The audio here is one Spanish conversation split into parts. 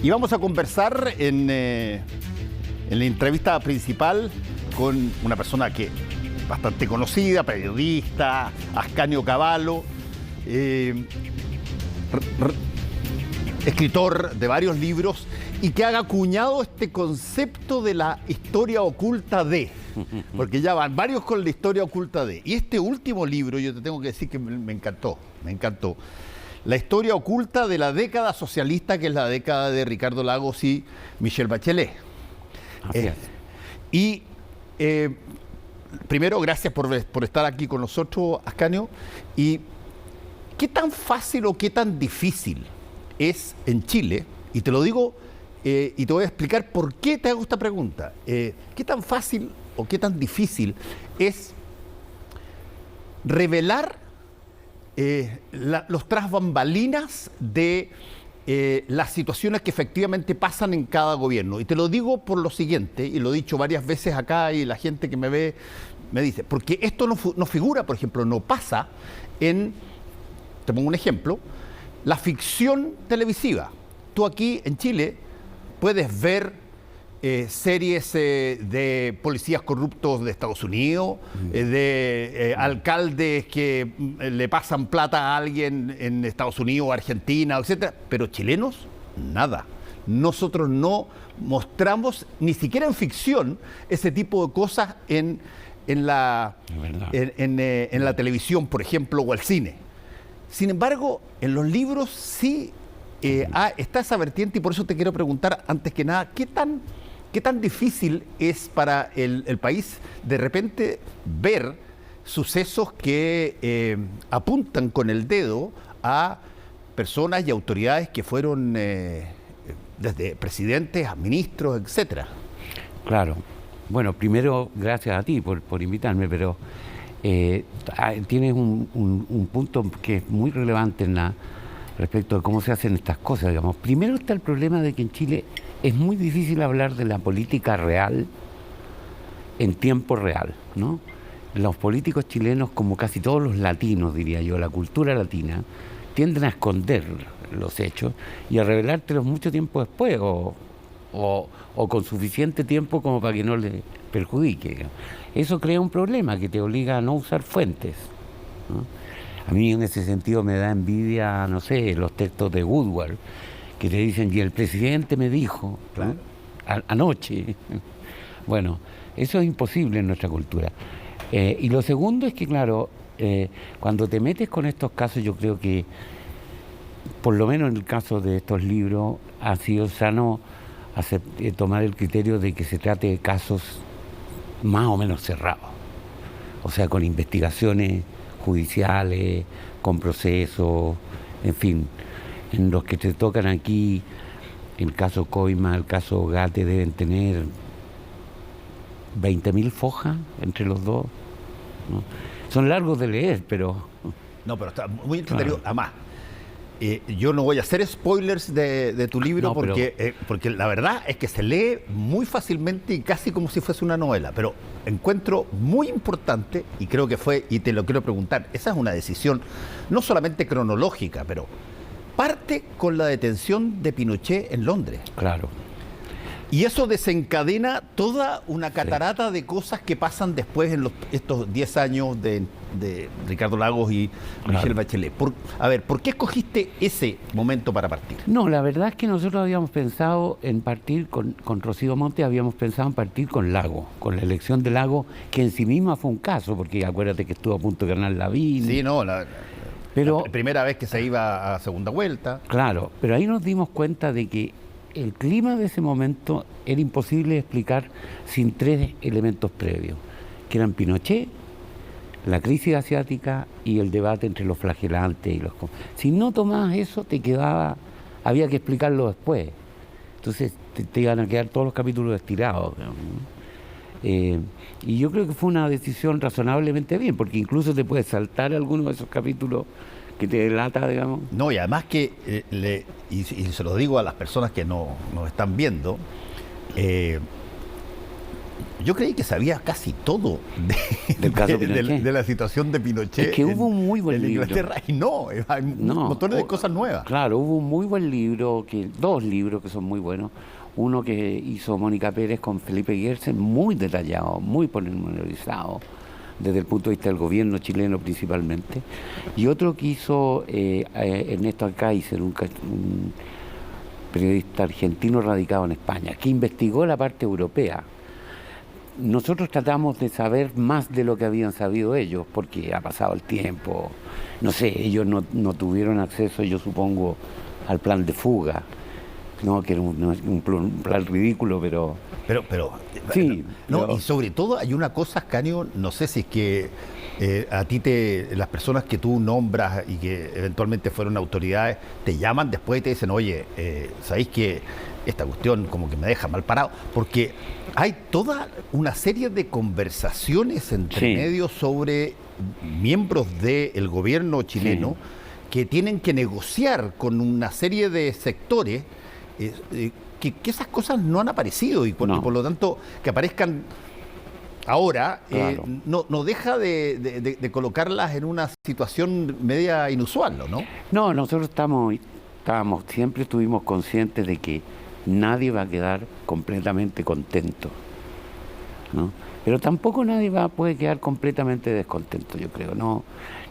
Y vamos a conversar en la entrevista principal con una persona que bastante conocida, periodista, Ascanio Cavallo, escritor de varios libros y que ha acuñado este concepto de la historia oculta de, porque ya van varios con la historia oculta de. Y este último libro, yo te tengo que decir que me encantó. La historia oculta de la década socialista, que es la década de Ricardo Lagos y Michelle Bachelet. Y primero, gracias por estar aquí con nosotros, Ascanio. ¿Y qué tan fácil o qué tan difícil es en Chile? Y te lo digo, y te voy a explicar por qué te hago esta pregunta. ¿Qué tan fácil o qué tan difícil es revelar los tras bambalinas de las situaciones que efectivamente pasan en cada gobierno? Y te lo digo por lo siguiente, y lo he dicho varias veces acá, y la gente que me ve me dice, porque esto no figura, por ejemplo, no pasa en, te pongo un ejemplo, la ficción televisiva. Tú aquí en Chile puedes ver series de policías corruptos de Estados Unidos, de alcaldes que le pasan plata a alguien en Estados Unidos, Argentina, etcétera, pero chilenos, nada. Nosotros no mostramos, ni siquiera en ficción, ese tipo de cosas en la televisión, por ejemplo, o el cine. Sin embargo, en los libros sí está esa vertiente, y por eso te quiero preguntar, antes que nada, ¿qué tan difícil es para el país de repente ver sucesos que apuntan con el dedo a personas y autoridades que fueron desde presidentes a ministros, etcétera? Claro. Bueno, primero, gracias a ti por invitarme, pero tienes un punto que es muy relevante respecto de cómo se hacen estas cosas, digamos. Primero está el problema de que en Chile es muy difícil hablar de la política real en tiempo real, ¿no? Los políticos chilenos, como casi todos los latinos, diría yo, la cultura latina, tienden a esconder los hechos y a revelártelos mucho tiempo después o con suficiente tiempo como para que no les perjudique, digamos. Eso crea un problema que te obliga a no usar fuentes, ¿no? A mí en ese sentido me da envidia, no sé, los textos de Woodward, que te dicen, y el presidente me dijo, claro, ¿no? Anoche. Bueno, eso es imposible en nuestra cultura. Y lo segundo es que, claro, cuando te metes con estos casos, yo creo que, por lo menos en el caso de estos libros, ha sido sano tomar el criterio de que se trate de casos más o menos cerrados. O sea, con investigaciones judiciales, con procesos, en fin, en los que te tocan aquí, el caso Coima, el caso Gate, deben tener 20.000 fojas entre los dos, ¿no? Son largos de leer, pero... No, pero está muy entretenido. Claro. Además, yo no voy a hacer spoilers de tu libro, no, porque la verdad es que se lee muy fácilmente y casi como si fuese una novela, pero encuentro muy importante, y creo que fue, y te lo quiero preguntar, esa es una decisión no solamente cronológica, pero parte con la detención de Pinochet en Londres. Claro. Y eso desencadena toda una catarata de cosas que pasan después en estos 10 años de Ricardo Lagos y Michelle Bachelet. ¿Por qué escogiste ese momento para partir? No, la verdad es que nosotros habíamos pensado en partir con Rocío Montes, habíamos pensado en partir con Lagos, con la elección de Lagos, que en sí misma fue un caso, porque acuérdate que estuvo a punto de ganar Lavín. Sí, no, pero la primera vez que se iba a segunda vuelta. Claro, pero ahí nos dimos cuenta de que el clima de ese momento era imposible de explicar sin tres elementos previos, que eran Pinochet, la crisis asiática y el debate entre los flagelantes y los... Si no tomabas eso, había que explicarlo después. Entonces te iban a quedar todos los capítulos estirados, ¿no? Y yo creo que fue una decisión razonablemente bien, porque incluso te puedes saltar alguno de esos capítulos que te delata, digamos. No, y además que, y se lo digo a las personas que nos están viendo, Yo creí que sabía casi todo Del caso Pinochet. de la situación de Pinochet. Es que hubo un muy buen libro. Inglaterra, y no, hay montones de cosas nuevas. Claro, hubo un muy buen libro, dos libros que son muy buenos. Uno que hizo Mónica Pérez con Felipe Gersen, muy detallado, muy pormenorizado, desde el punto de vista del gobierno chileno principalmente. Y otro que hizo Ernesto Alcáizer, un periodista argentino radicado en España, que investigó la parte europea. Nosotros tratamos de saber más de lo que habían sabido ellos, porque ha pasado el tiempo, no sé, ellos no tuvieron acceso, yo supongo, al plan de fuga, ¿no? Que era un plan ridículo, pero sí. No, pero... y sobre todo hay una cosa, Ascanio, no sé si es que a ti las personas que tú nombras y que eventualmente fueron autoridades, te llaman después y te dicen, oye, ¿sabéis que esta cuestión como que me deja mal parado? Porque hay toda una serie de conversaciones entre medios sobre miembros del gobierno chileno que tienen que negociar con una serie de sectores que esas cosas no han aparecido y por lo tanto que aparezcan ahora claro. No deja de colocarlas en una situación media inusual, ¿no? No, nosotros siempre estuvimos conscientes de que nadie va a quedar completamente contento, ¿no? Pero tampoco nadie puede quedar completamente descontento, yo creo. No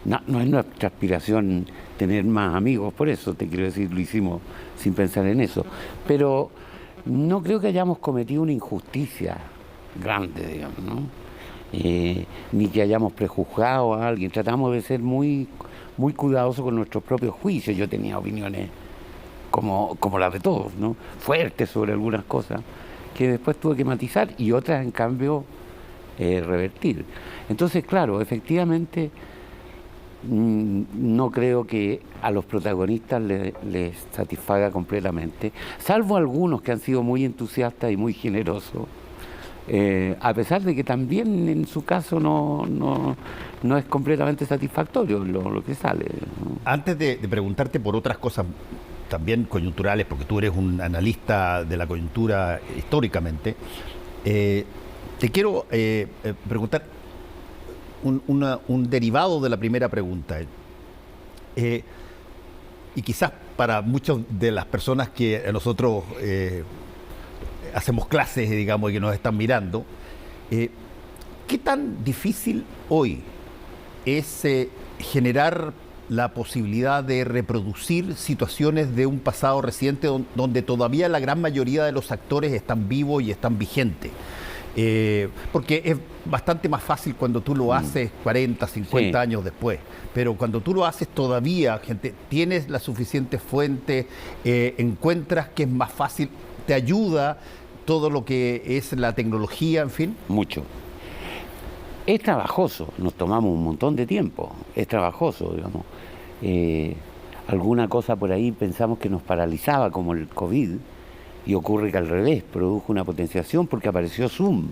es nuestra aspiración tener más amigos, por eso te quiero decir, lo hicimos sin pensar en eso. Pero no creo que hayamos cometido una injusticia grande, digamos, ¿no? Ni que hayamos prejuzgado a alguien. Tratamos de ser muy, muy cuidadosos con nuestros propios juicios. Yo tenía opiniones como las de todos, ¿no? Fuertes sobre algunas cosas que después tuve que matizar y otras, en cambio, revertir. Entonces, claro, efectivamente, no creo que a los protagonistas les satisfaga completamente, salvo algunos que han sido muy entusiastas y muy generosos, a pesar de que también en su caso no es completamente satisfactorio lo que sale, ¿no? Antes de preguntarte por otras cosas también coyunturales, porque tú eres un analista de la coyuntura históricamente, te quiero preguntar un derivado de la primera pregunta. Y quizás para muchas de las personas que nosotros hacemos clases, digamos, y que nos están mirando, ¿qué tan difícil hoy es generar la posibilidad de reproducir situaciones de un pasado reciente donde todavía la gran mayoría de los actores están vivos y están vigentes? Porque es bastante más fácil cuando tú lo haces 40, 50 años después, pero cuando tú lo haces todavía, tienes la suficiente fuente, encuentras que es más fácil, te ayuda todo lo que es la tecnología, en fin. Mucho. Es trabajoso, nos tomamos un montón de tiempo, es trabajoso, digamos. Alguna cosa por ahí pensamos que nos paralizaba, como el COVID, y ocurre que al revés, produjo una potenciación porque apareció Zoom,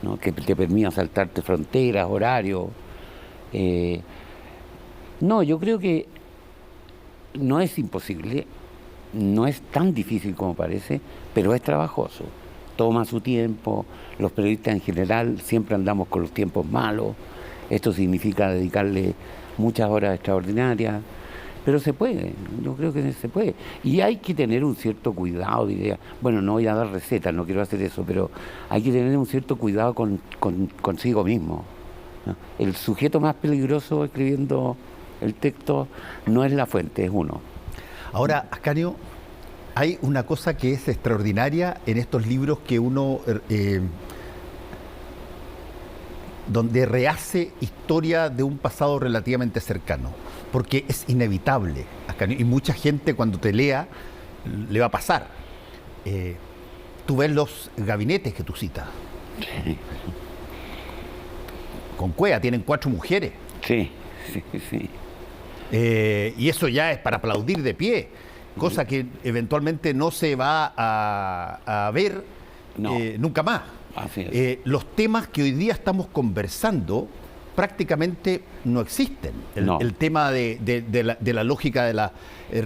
¿no? Que te permitía saltarte fronteras, horarios. No, yo creo que no es imposible, no es tan difícil como parece, pero es trabajoso. Toma su tiempo, los periodistas en general siempre andamos con los tiempos malos, esto significa dedicarle muchas horas extraordinarias, pero se puede, yo creo que se puede. Y hay que tener un cierto cuidado, diría, bueno, no voy a dar recetas, no quiero hacer eso, pero hay que tener un cierto cuidado consigo mismo, ¿no? El sujeto más peligroso escribiendo el texto no es la fuente, es uno. Ahora, Ascanio, hay una cosa que es extraordinaria en estos libros que uno donde rehace historia de un pasado relativamente cercano, porque es inevitable, Ascanio, y mucha gente cuando te lea le va a pasar. Tú ves los gabinetes que tú citas. Sí. Con Cuea tienen 4 mujeres. Sí. Y eso ya es para aplaudir de pie, cosa que eventualmente no se va a ver nunca más. Así es. Los temas que hoy día estamos conversando prácticamente no existen. No. El tema de la lógica del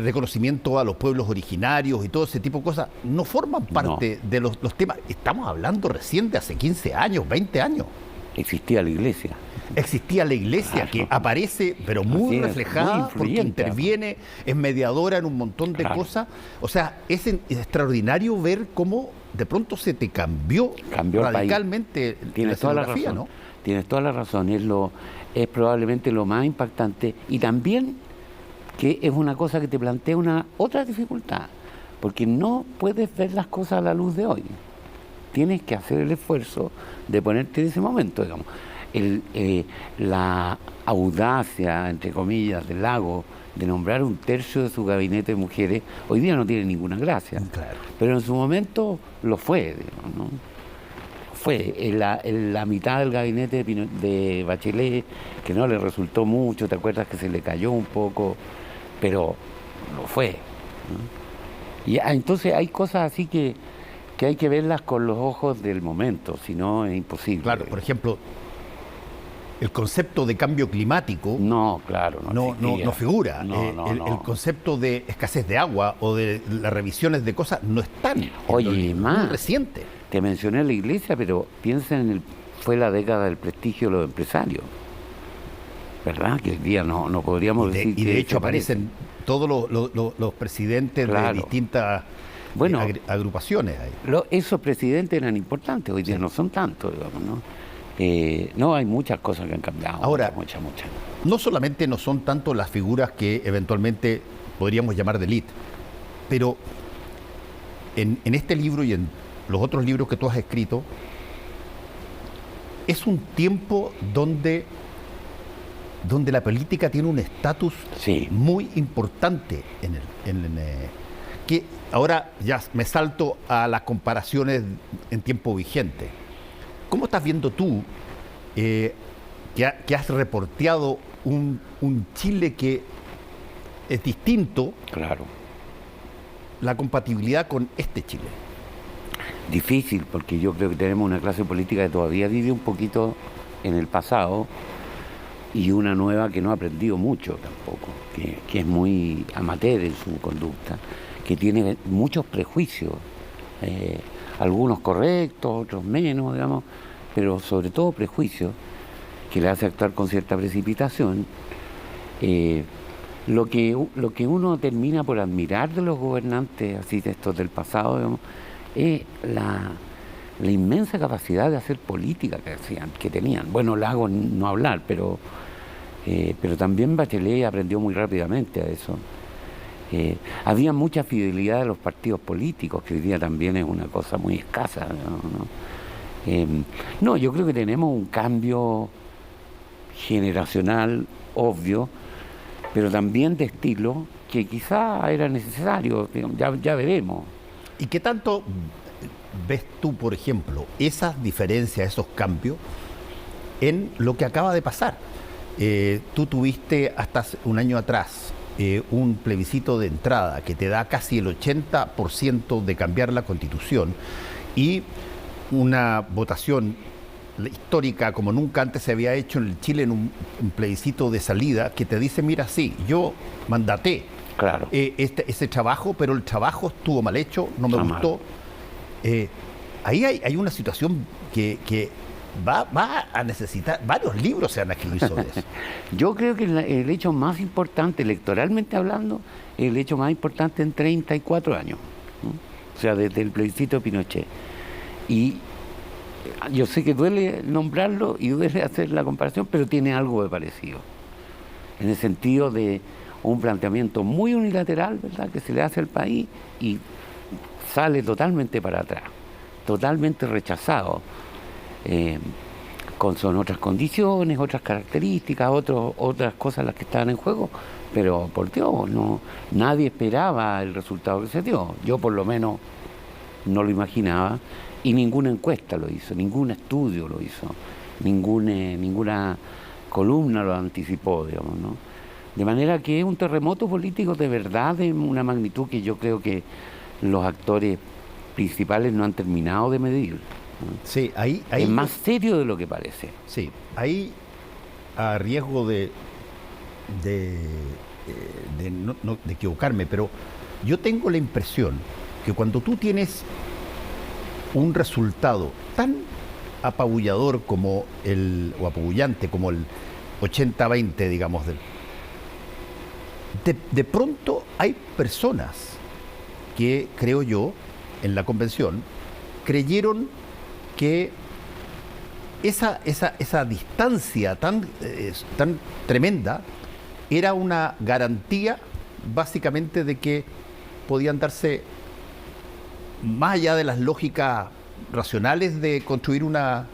reconocimiento a los pueblos originarios y todo ese tipo de cosas no forman parte de los temas. Estamos hablando recién de hace 15 años, 20 años. Existía la iglesia. Existía la iglesia, que aparece, pero muy reflejada, porque interviene, es mediadora en un montón de cosas. O sea, es extraordinario ver cómo de pronto se te cambió radicalmente la escenografía, ¿no? Tienes toda la razón, es probablemente lo más impactante, y también que es una cosa que te plantea otra dificultad, porque no puedes ver las cosas a la luz de hoy. Tienes que hacer el esfuerzo de ponerte en ese momento, digamos. La audacia, entre comillas, del Lago, de nombrar un tercio de su gabinete de mujeres, hoy día no tiene ninguna gracia. Claro. Pero en su momento lo fue, digamos, ¿no? Fue en la mitad del gabinete de Bachelet, que no le resultó mucho, ¿te acuerdas que se le cayó un poco? Pero lo fue, ¿no? Y entonces hay cosas así que hay que verlas con los ojos del momento, si no es imposible. Claro, por ejemplo, el concepto de cambio climático no figura. El concepto de escasez de agua o de las revisiones de cosas no están. Oye, más reciente. Te mencioné la iglesia, pero piensa fue la década del prestigio de los empresarios, ¿verdad? Que hoy día no podríamos decir. Y de hecho aparecen todos los presidentes de distintas agrupaciones ahí. Esos presidentes eran importantes, hoy día no son tantos, digamos, ¿no? No, hay muchas cosas que han cambiado. Ahora, muchas. No solamente no son tanto las figuras que eventualmente podríamos llamar de élite, pero en este libro y en los otros libros que tú has escrito, es un tiempo donde la política tiene un estatus muy importante que ahora ya me salto a las comparaciones en tiempo vigente. ¿Cómo estás viendo tú que has reporteado un Chile que es distinto? Claro. La compatibilidad con este Chile. Difícil, porque yo creo que tenemos una clase política que todavía vive un poquito en el pasado y una nueva que no ha aprendido mucho tampoco, que es muy amateur en su conducta, que tiene muchos prejuicios, algunos correctos, otros menos, digamos, pero sobre todo prejuicios que le hace actuar con cierta precipitación. Lo que uno termina por admirar de los gobernantes así de estos del pasado, digamos, es la inmensa capacidad de hacer política que tenían. Bueno, Lagos no hablar, pero también Bachelet aprendió muy rápidamente a eso. Había mucha fidelidad a los partidos políticos, que hoy día también es una cosa muy escasa, ¿no? Yo creo que tenemos un cambio generacional obvio, pero también de estilo que quizá era necesario, ya veremos. ¿Y qué tanto ves tú, por ejemplo, esas diferencias, esos cambios en lo que acaba de pasar? Tú tuviste hasta un año atrás un plebiscito de entrada que te da casi el 80% de cambiar la Constitución y una votación histórica como nunca antes se había hecho en Chile en un plebiscito de salida que te dice, mira, sí, yo mandaté ese trabajo, pero el trabajo estuvo mal hecho, no me gustó. Ahí hay una situación que va a necesitar, varios libros se han escrito sobre eso. Yo creo que el hecho más importante, electoralmente hablando, es el hecho más importante en 34 años, ¿no? O sea, desde el plebiscito de Pinochet. Y yo sé que duele nombrarlo y duele hacer la comparación, pero tiene algo de parecido. En el sentido de un planteamiento muy unilateral, ¿verdad?, que se le hace al país y sale totalmente para atrás, totalmente rechazado. Son otras condiciones, otras características, otras cosas las que estaban en juego, pero por Dios, nadie esperaba el resultado que se dio. Yo por lo menos no lo imaginaba y ninguna encuesta lo hizo, ningún estudio lo hizo, ninguna columna lo anticipó, digamos, ¿no? De manera que es un terremoto político de verdad de una magnitud que yo creo que los actores principales no han terminado de medir. Sí, ahí es más serio de lo que parece. Sí, ahí a riesgo de, de equivocarme, pero yo tengo la impresión que cuando tú tienes un resultado tan apabullador como o apabullante como el 80-20, digamos, de pronto hay personas que, creo yo, en la convención, creyeron que esa distancia tan tremenda era una garantía básicamente de que podían darse, más allá de las lógicas racionales de construir una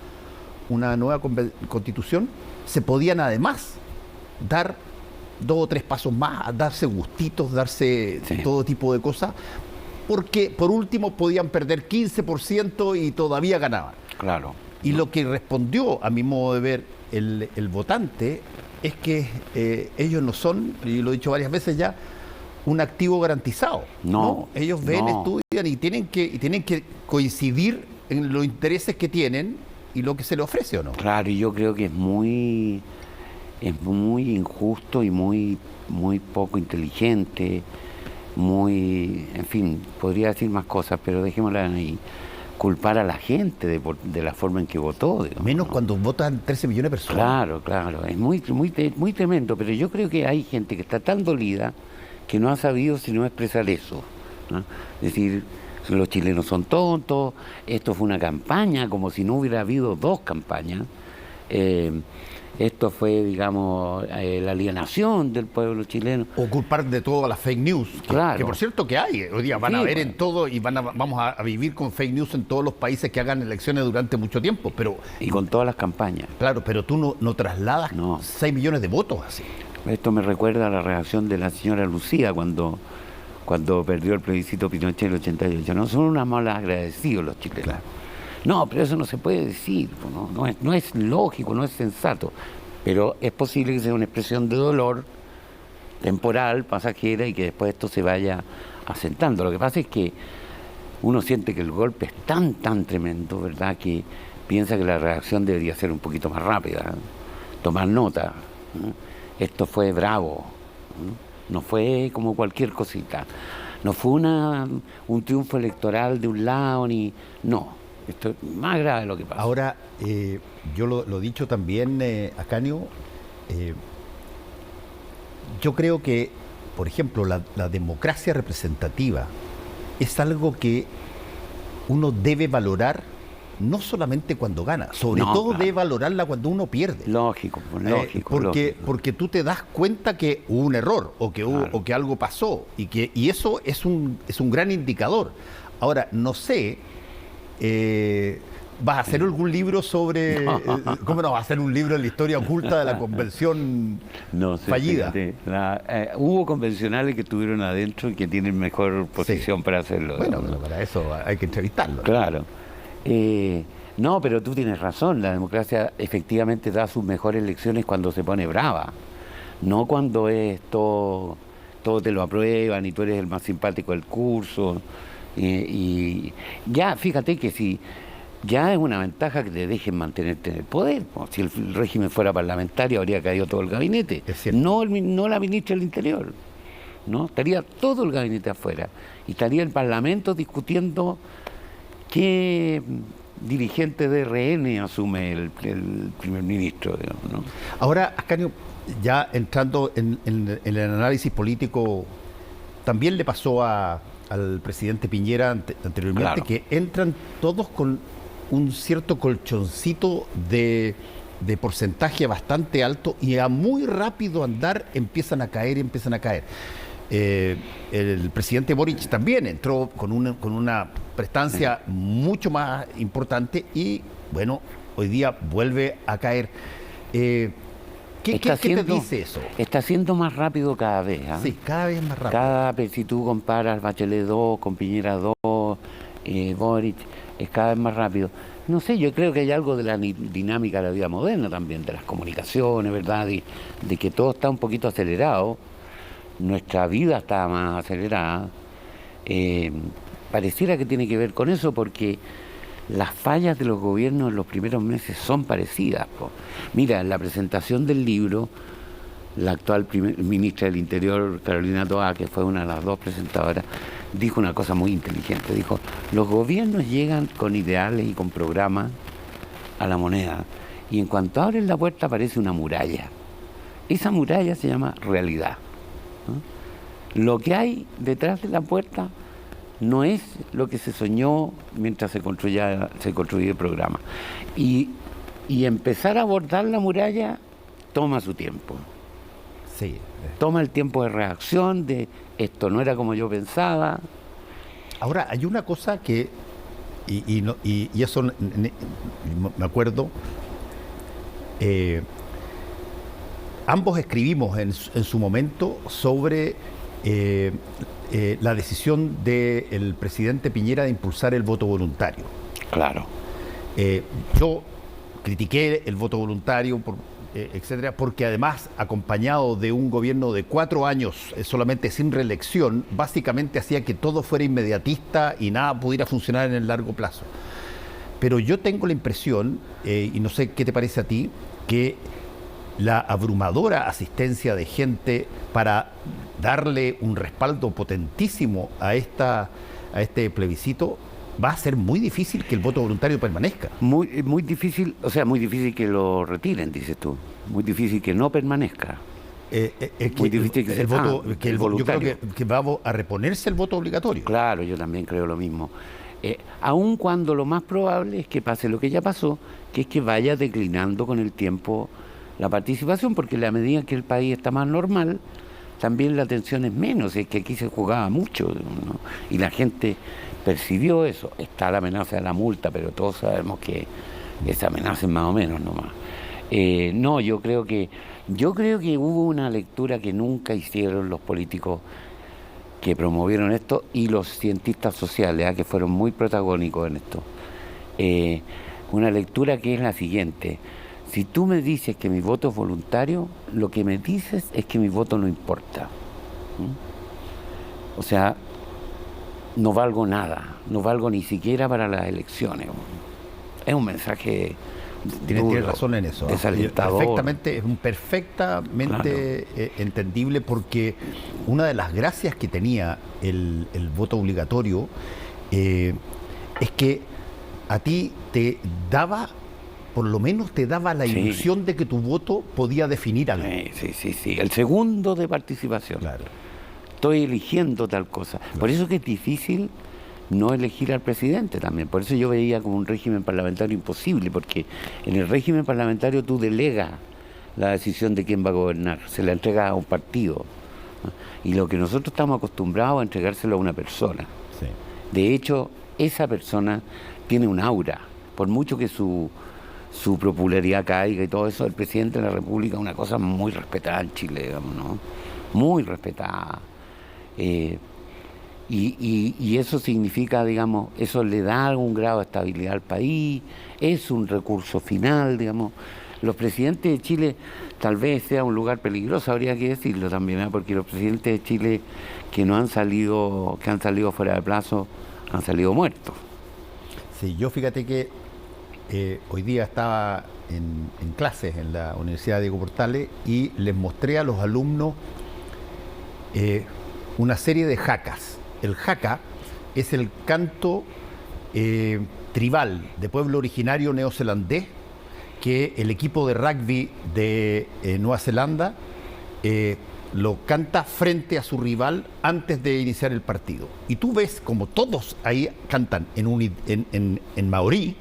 nueva constitución, se podían además dar 2 o 3 pasos más, darse gustitos, darse todo tipo de cosas, porque por último podían perder 15% y todavía ganaban. Claro. Y lo que respondió, a mi modo de ver, el votante, es que ellos no son, y lo he dicho varias veces ya, un activo garantizado. No. Ellos ven, estudian y tienen que coincidir en los intereses que tienen y lo que se les ofrece, ¿o no? Claro, y yo creo que es muy injusto y muy poco inteligente, en fin, podría decir más cosas, pero dejémosla ahí, culpar a la gente de la forma en que votó. Digamos, menos cuando votan 13 millones de personas. Claro, es muy tremendo, pero yo creo que hay gente que está tan dolida que no ha sabido sino expresar eso, ¿no? Decir, los chilenos son tontos, esto fue una campaña, como si no hubiera habido 2 campañas. Esto fue, digamos, la alienación del pueblo chileno. O culpar de todo a las fake news, que por cierto que hay. Hoy día van a ver en todo y vamos a vivir con fake news en todos los países que hagan elecciones durante mucho tiempo. Y con todas las campañas. Claro, pero tú no trasladas 6 millones de votos así. Esto me recuerda a la reacción de la señora Lucía cuando perdió el plebiscito Pinochet en el 88. No son unos mal agradecidos los chilenos. Claro. No, pero eso no se puede decir, no es lógico, no es sensato. Pero es posible que sea una expresión de dolor temporal, pasajera, y que después esto se vaya asentando. Lo que pasa es que uno siente que el golpe es tan tremendo, ¿verdad?, que piensa que la reacción debería ser un poquito más rápida, tomar nota. Esto fue bravo, no fue como cualquier cosita, no fue un triunfo electoral de un lado, no. Esto es más grave lo que pasa. Ahora, yo lo he dicho también, Ascanio, yo creo que, por ejemplo, la democracia representativa es algo que uno debe valorar no solamente cuando gana, sobre todo debe valorarla cuando uno pierde. Lógico. Porque tú te das cuenta que hubo un error o que algo pasó y eso es un gran indicador. Ahora, no sé... ¿vas a hacer algún libro sobre... ¿Cómo no vas a hacer un libro en la historia oculta de la convención fallida? Hubo convencionales que estuvieron adentro y que tienen mejor posición para hacerlo. Bueno, pero para eso hay que entrevistarlo. Claro. No, pero tú tienes razón, la democracia efectivamente da sus mejores lecciones cuando se pone brava, no cuando es todo te lo aprueban y tú eres el más simpático del curso. Y ya, fíjate que si ya es una ventaja que te dejen mantenerte en el poder. Si el régimen fuera parlamentario habría caído todo el gabinete, no la ministra del Interior, ¿no? Estaría todo el gabinete afuera y estaría el Parlamento discutiendo qué dirigente de RN asume el primer ministro, digamos, ¿no? Ahora, Ascanio, ya entrando en el análisis político, también le pasó al presidente Piñera anteriormente, que entran todos con un cierto colchoncito de porcentaje bastante alto y a muy rápido andar empiezan a caer. El presidente Boric también entró con una prestancia mucho más importante y, bueno, hoy día vuelve a caer. ¿Qué te dice eso? Está siendo más rápido cada vez. Sí, cada vez más rápido. Si tú comparas Bachelet 2 con Piñera 2, Boric, es cada vez más rápido. No sé, yo creo que hay algo de la dinámica de la vida moderna también, de las comunicaciones, ¿verdad? De que todo está un poquito acelerado. Nuestra vida está más acelerada. Pareciera que tiene que ver con eso porque las fallas de los gobiernos en los primeros meses son parecidas, po. Mira, en la presentación del libro, la actual ministra del Interior, Carolina Toá, que fue una de las dos presentadoras, dijo una cosa muy inteligente. Dijo, los gobiernos llegan con ideales y con programas a la moneda, y en cuanto abren la puerta aparece una muralla. Esa muralla se llama realidad, ¿no? Lo que hay detrás de la puerta no es lo que se soñó mientras se construía el programa. Y empezar a abordar la muralla toma su tiempo. Sí. Toma el tiempo de reacción, de esto no era como yo pensaba. Ahora, hay una cosa que, y eso me acuerdo, ambos escribimos en su momento sobre la decisión del presidente Piñera de impulsar el voto voluntario. Claro. Yo critiqué el voto voluntario, etcétera, porque además, acompañado de un gobierno de 4 años solamente sin reelección, básicamente hacía que todo fuera inmediatista y nada pudiera funcionar en el largo plazo. Pero yo tengo la impresión, y no sé qué te parece a ti, que la abrumadora asistencia de gente para darle un respaldo potentísimo a este plebiscito va a ser muy difícil que el voto voluntario permanezca. Muy difícil, o sea, muy difícil que lo retiren, dices tú. Muy difícil que no permanezca. Muy difícil que el voto, yo creo que va a reponerse el voto obligatorio. Claro, yo también creo lo mismo. Aun cuando lo más probable es que pase lo que ya pasó, que es que vaya declinando con el tiempo la participación, porque a la medida que el país está más normal, también la atención es menos, es que aquí se jugaba mucho, ¿no? Y la gente percibió eso. Está la amenaza de la multa, pero todos sabemos que esa amenaza es más o menos nomás. No, yo creo que hubo una lectura que nunca hicieron los políticos que promovieron esto y los cientistas sociales, que fueron muy protagónicos en esto. Una lectura que es la siguiente: si tú me dices que mi voto es voluntario, lo que me dices es que mi voto no importa. O sea, no valgo nada, no valgo ni siquiera para las elecciones. Es un mensaje Tienes razón en eso. Desalentador. Es perfectamente entendible, porque una de las gracias que tenía el voto obligatorio es que a ti te daba, por lo menos te daba la ilusión de que tu voto podía definir algo. Sí. El segundo de participación. Claro. Estoy eligiendo tal cosa. Claro. Por eso que es difícil no elegir al presidente también. Por eso yo veía como un régimen parlamentario imposible, porque en el régimen parlamentario tú delegas la decisión de quién va a gobernar, se la entrega a un partido. Y lo que nosotros estamos acostumbrados a entregárselo a una persona. Sí. De hecho, esa persona tiene un aura. Por mucho que su popularidad caiga y todo eso, el presidente de la República es una cosa muy respetada en Chile, digamos, ¿no? Muy respetada. Y eso significa, digamos, eso le da algún grado de estabilidad al país, es un recurso final, digamos. Los presidentes de Chile tal vez sea un lugar peligroso, habría que decirlo también, ¿eh? Porque los presidentes de Chile que han salido fuera de plazo, han salido muertos. Sí, yo fíjate que hoy día estaba en clases en la Universidad Diego Portales y les mostré a los alumnos una serie de jacas. El jaca es el canto tribal de pueblo originario neozelandés que el equipo de rugby de Nueva Zelanda lo canta frente a su rival antes de iniciar el partido. Y tú ves como todos ahí cantan en maorí,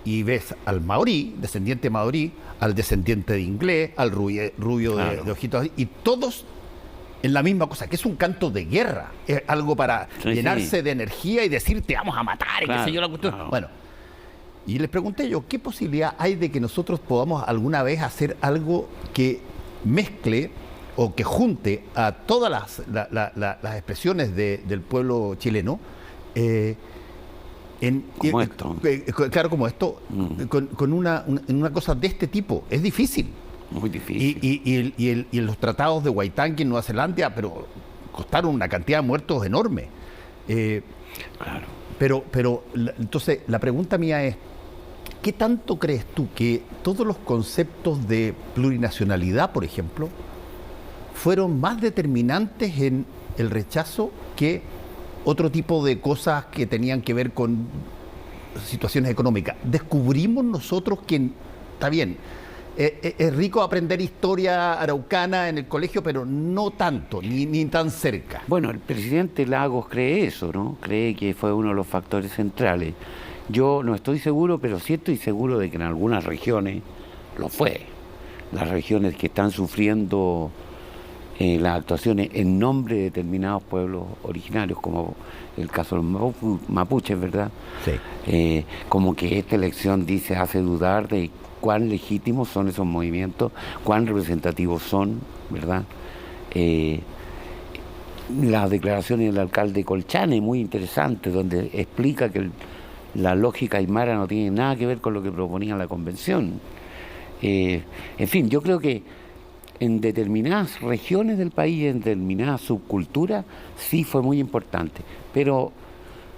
y ves al maorí, descendiente maorí, al descendiente de inglés, al rubio de ojitos, y todos en la misma cosa, que es un canto de guerra, es algo para llenarse de energía y decir te vamos a matar, y qué sé yo la cuestión. Bueno, y les pregunté yo, ¿qué posibilidad hay de que nosotros podamos alguna vez hacer algo que mezcle o que junte a todas las expresiones del pueblo chileno? Como esto. Claro, como esto, con una cosa de este tipo. Es difícil. Muy difícil. Y los tratados de Waitangi en Nueva Zelanda, pero costaron una cantidad de muertos enorme. Claro. Entonces, la pregunta mía es, ¿qué tanto crees tú que todos los conceptos de plurinacionalidad, por ejemplo, fueron más determinantes en el rechazo que otro tipo de cosas que tenían que ver con situaciones económicas? Descubrimos nosotros que, está bien, es rico aprender historia araucana en el colegio, pero no tanto, ni tan cerca. Bueno, el presidente Lagos cree eso, ¿no? Cree que fue uno de los factores centrales. Yo no estoy seguro, pero sí estoy seguro de que en algunas regiones lo fue. Las regiones que están sufriendo las actuaciones en nombre de determinados pueblos originarios, como el caso de los mapuches, ¿verdad? Sí. Como que esta elección hace dudar de cuán legítimos son esos movimientos, cuán representativos son, ¿verdad? Las declaraciones del alcalde Colchane, muy interesantes, donde explica que la lógica aymara no tiene nada que ver con lo que proponía la convención. En fin, yo creo que en determinadas regiones del país, en determinadas subculturas, sí fue muy importante, pero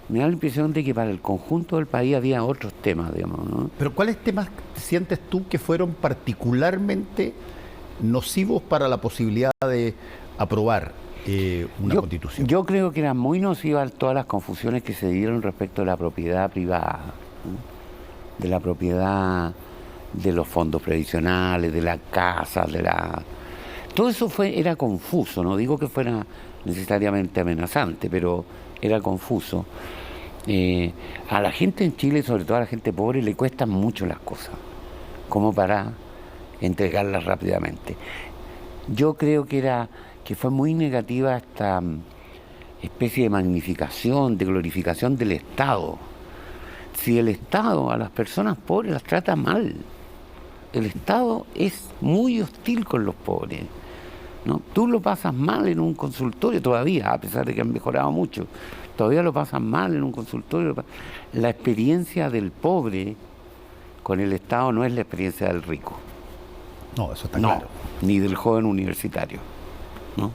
me da la impresión de que para el conjunto del país había otros temas, digamos, ¿no? Pero ¿cuáles temas sientes tú que fueron particularmente nocivos para la posibilidad de aprobar una constitución? Yo creo que eran muy nocivas todas las confusiones que se dieron respecto de la propiedad privada, ¿no? De la propiedad de los fondos previsionales, de las casas, todo eso era confuso, no digo que fuera necesariamente amenazante, pero era confuso. A la gente en Chile, sobre todo a la gente pobre, le cuestan mucho las cosas, como para entregarlas rápidamente. Yo creo que fue muy negativa esta especie de magnificación, de glorificación del Estado. Si el Estado a las personas pobres las trata mal, el Estado es muy hostil con los pobres, ¿no? Tú lo pasas mal en un consultorio todavía, a pesar de que han mejorado mucho, todavía lo pasas mal en un consultorio. La experiencia del pobre con el Estado no es la experiencia del rico. No, eso está claro. Ni del joven universitario, ¿no?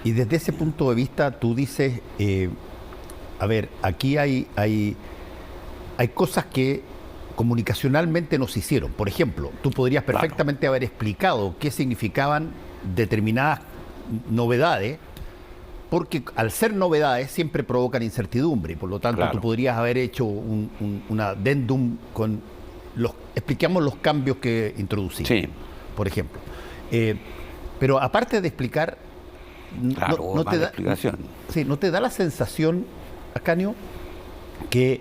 Y desde ese punto de vista tú dices, a ver, aquí hay cosas que comunicacionalmente nos hicieron. Por ejemplo, tú podrías perfectamente haber explicado qué significaban determinadas novedades, porque al ser novedades siempre provocan incertidumbre, y por lo tanto tú podrías haber hecho un adendum con explicamos los cambios que introducimos, sí, por ejemplo. Pero aparte de explicar, no te da explicación. Sí, ¿no te da la sensación, Ascanio, que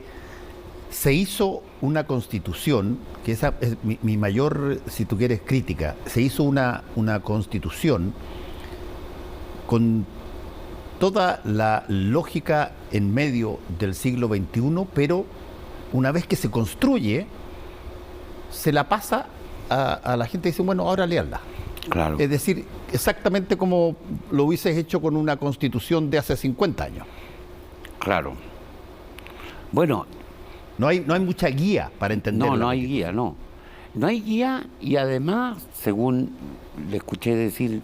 se hizo una constitución, que esa es mi mayor, si tú quieres, crítica, se hizo una constitución con toda la lógica en medio del siglo XXI, pero una vez que se construye, se la pasa a la gente y dice, bueno, ahora léanla? Claro. Es decir, exactamente como lo hubieses hecho con una constitución de hace 50 años. Claro. Bueno, no hay mucha guía para entender. No hay guía, no. No hay guía, y además, según le escuché decir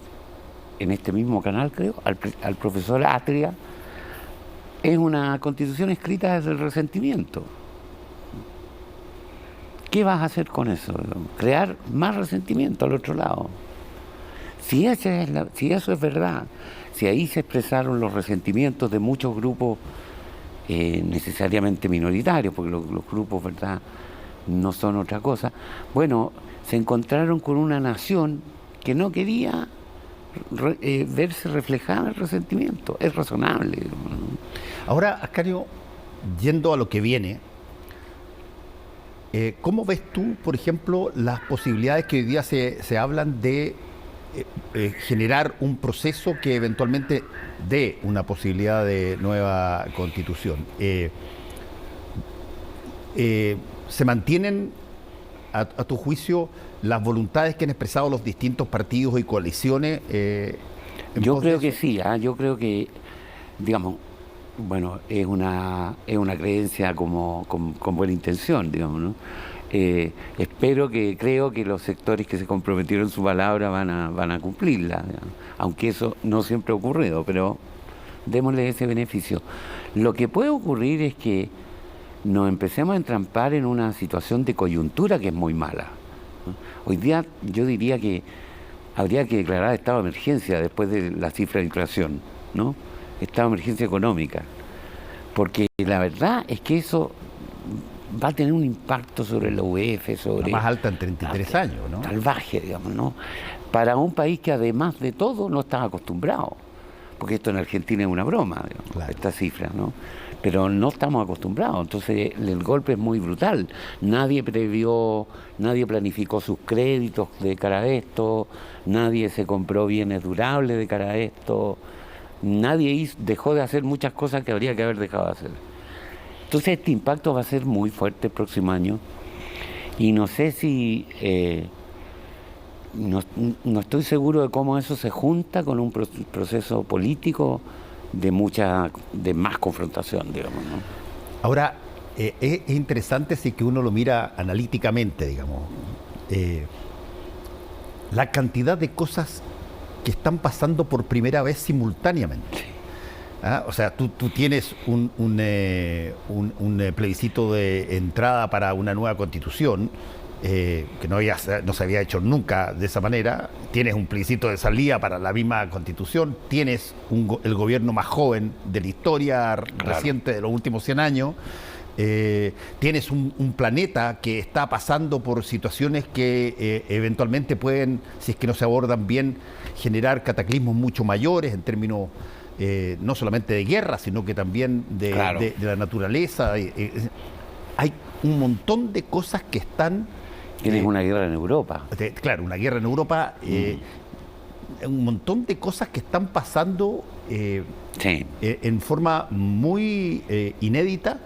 en este mismo canal, creo, al profesor Atria, es una constitución escrita desde el resentimiento. ¿Qué vas a hacer con eso? Crear más resentimiento al otro lado. Si eso es verdad, si ahí se expresaron los resentimientos de muchos grupos necesariamente minoritarios, porque los grupos, ¿verdad?, no son otra cosa. Bueno, se encontraron con una nación que no quería verse reflejada en el resentimiento. Es razonable, ¿no? Ahora, Ascanio, yendo a lo que viene, ¿cómo ves tú, por ejemplo, las posibilidades que hoy día se hablan de generar un proceso que eventualmente dé una posibilidad de nueva constitución? ¿Se mantienen, a tu juicio, las voluntades que han expresado los distintos partidos y coaliciones? Yo creo que sí, yo creo que, digamos, bueno, es una creencia con buena intención, digamos, ¿no? Creo que los sectores que se comprometieron en su palabra van a cumplirla, digamos, aunque eso no siempre ha ocurrido, pero démosle ese beneficio. Lo que puede ocurrir es que nos empecemos a entrampar en una situación de coyuntura que es muy mala, ¿no? Hoy día yo diría que habría que declarar estado de emergencia después de la cifra de inflación, ¿no? Estado de emergencia económica, porque la verdad es que eso va a tener un impacto sobre la UEF, sobre... La más alta en 33 años, ¿no? Salvaje, digamos, ¿no? Para un país que además de todo no está acostumbrado, porque esto en Argentina es una broma, digamos, Claro. esta cifra, ¿no? Pero no estamos acostumbrados, entonces el golpe es muy brutal. Nadie previó, nadie planificó sus créditos de cara a esto, nadie se compró bienes durables de cara a esto, nadie dejó de hacer muchas cosas que habría que haber dejado de hacer. Entonces este impacto va a ser muy fuerte el próximo año y no sé si... no estoy seguro de cómo eso se junta con un proceso político de más confrontación, digamos, ¿no? Ahora, es interesante si que uno lo mira analíticamente, digamos, la cantidad de cosas que están pasando por primera vez simultáneamente. ¿Ah? O sea, tú tienes un plebiscito de entrada para una nueva constitución, que no se había hecho nunca de esa manera. Tienes un plebiscito de salida para la misma constitución, tienes el gobierno más joven de la historia reciente de los últimos 100 años, tienes un planeta que está pasando por situaciones que eventualmente pueden, si es que no se abordan bien, generar cataclismos mucho mayores en términos no solamente de guerra, sino que también de la naturaleza. Hay un montón de cosas que están... Tienes una guerra en Europa. Claro, una guerra en Europa, un montón de cosas que están pasando en forma muy inédita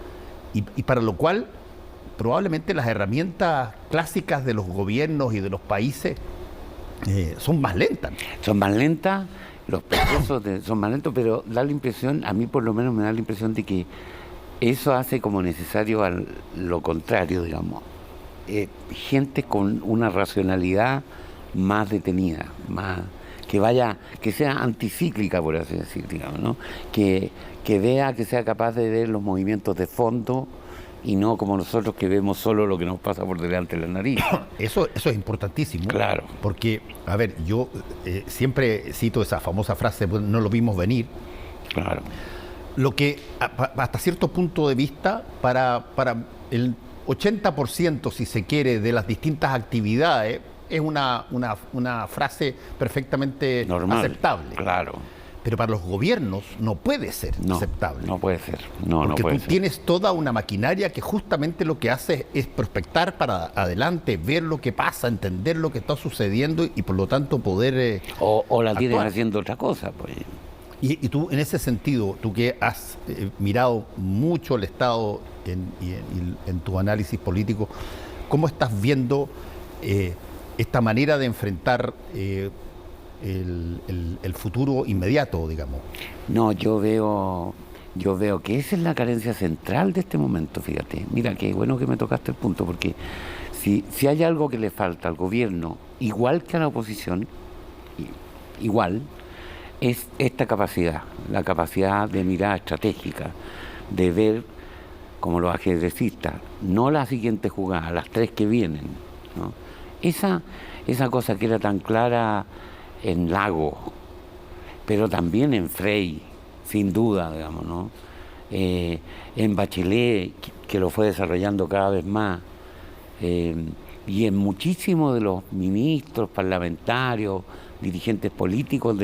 y para lo cual probablemente las herramientas clásicas de los gobiernos y de los países son más lentas. Son más lentas, los procesos son más lentos, pero da la impresión, a mí por lo menos me da la impresión de que eso hace como necesario lo contrario, digamos. Gente con una racionalidad más detenida, que sea anticíclica, por así decir, digamos, ¿no? Que sea capaz de ver los movimientos de fondo y no como nosotros que vemos solo lo que nos pasa por delante de la nariz. Eso es importantísimo. Claro. Porque, a ver, yo siempre cito esa famosa frase, no lo vimos venir. Claro. Lo que, hasta cierto punto de vista, para el 80%, si se quiere, de las distintas actividades, es una frase perfectamente normal, aceptable. Claro. Pero para los gobiernos no puede ser aceptable. No puede ser. Porque tú tienes toda una maquinaria que justamente lo que hace es prospectar para adelante, ver lo que pasa, entender lo que está sucediendo y por lo tanto poder o la actuar. tienes haciendo otra cosa, pues. Y tú, en ese sentido, tú que has mirado mucho el Estado en tu análisis político, ¿cómo estás viendo esta manera de enfrentar el futuro inmediato, digamos? No, yo veo que esa es la carencia central de este momento, fíjate. Mira, qué bueno que me tocaste el punto, porque si hay algo que le falta al gobierno, igual que a la oposición, igual, es esta capacidad, la capacidad de mirada estratégica, de ver como los ajedrecistas, no la siguiente jugada, las tres que vienen, ¿no? Esa cosa que era tan clara en Lago, pero también en Frey, sin duda, digamos, ¿no? En Bachelet, que lo fue desarrollando cada vez más, y en muchísimos de los ministros, parlamentarios, dirigentes políticos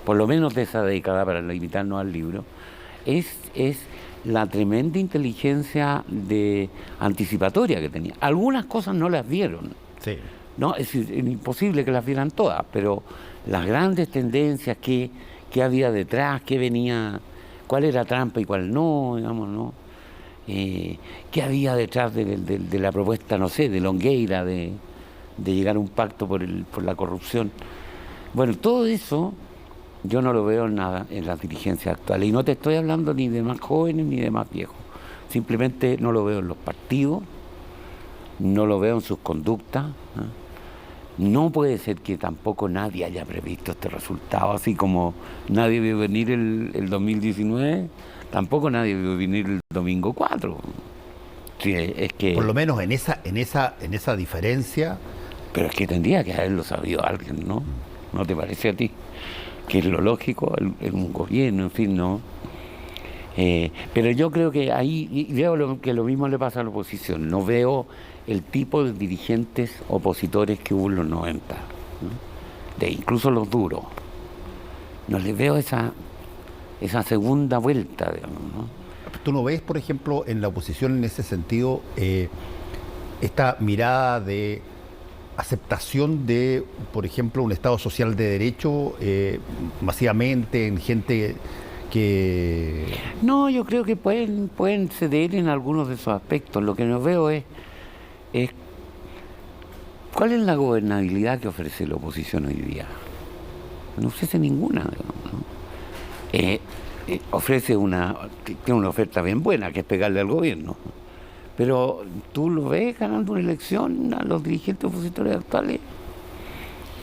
por lo menos de esa década, para limitarnos al libro, es la tremenda inteligencia anticipatoria que tenía. Algunas cosas no las vieron. Sí. No, es imposible que las vieran todas, pero las grandes tendencias, qué había detrás, qué venía, cuál era trampa y cuál no, digamos, ¿no? Qué había detrás de la propuesta, no sé, de Longueira, de llegar a un pacto por la corrupción. Bueno, todo eso yo no lo veo en nada en las dirigencias actuales. Y no te estoy hablando ni de más jóvenes ni de más viejos. Simplemente no lo veo en los partidos, no lo veo en sus conductas, ¿no? No puede ser que tampoco nadie haya previsto este resultado, así como nadie vio venir el 2019, tampoco nadie vio venir el domingo 4. Sí, es que... Por lo menos en esa diferencia. Pero es que tendría que haberlo sabido alguien, ¿no? ¿No te parece a ti? Que es lo lógico en un gobierno, en fin, ¿no? Pero yo creo que ahí, y veo que lo mismo le pasa a la oposición. No veo el tipo de dirigentes opositores que hubo en los 90, ¿no? Incluso los duros. No les veo esa segunda vuelta, digamos, ¿no? ¿Tú no ves, por ejemplo, en la oposición en ese sentido, esta mirada de aceptación de, por ejemplo, un Estado social de derecho masivamente en gente que... No, yo creo que pueden ceder en algunos de esos aspectos. Lo que no veo es ¿cuál es la gobernabilidad que ofrece la oposición hoy día? No ofrece ninguna, digamos, ¿no? Tiene una oferta bien buena, que es pegarle al gobierno. Pero tú lo ves ganando una elección a los dirigentes opositores actuales.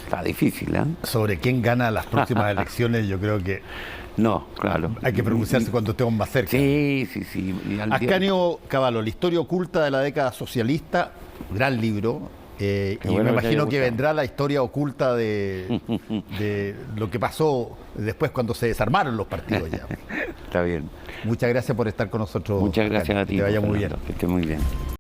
Está difícil, ¿eh? Sobre quién gana las próximas elecciones, yo creo que... No, claro. Hay que pronunciarse cuando estemos más cerca. Sí. Ascanio Cavallo, la historia oculta de la década socialista, gran libro. Y bueno, me imagino que gustado. vendrá la historia oculta de lo que pasó después cuando se desarmaron los partidos ya. Está bien. Muchas gracias por estar con nosotros. Muchas gracias Ascanio. a ti. Que te vaya muy bien. Fernando, que esté muy bien.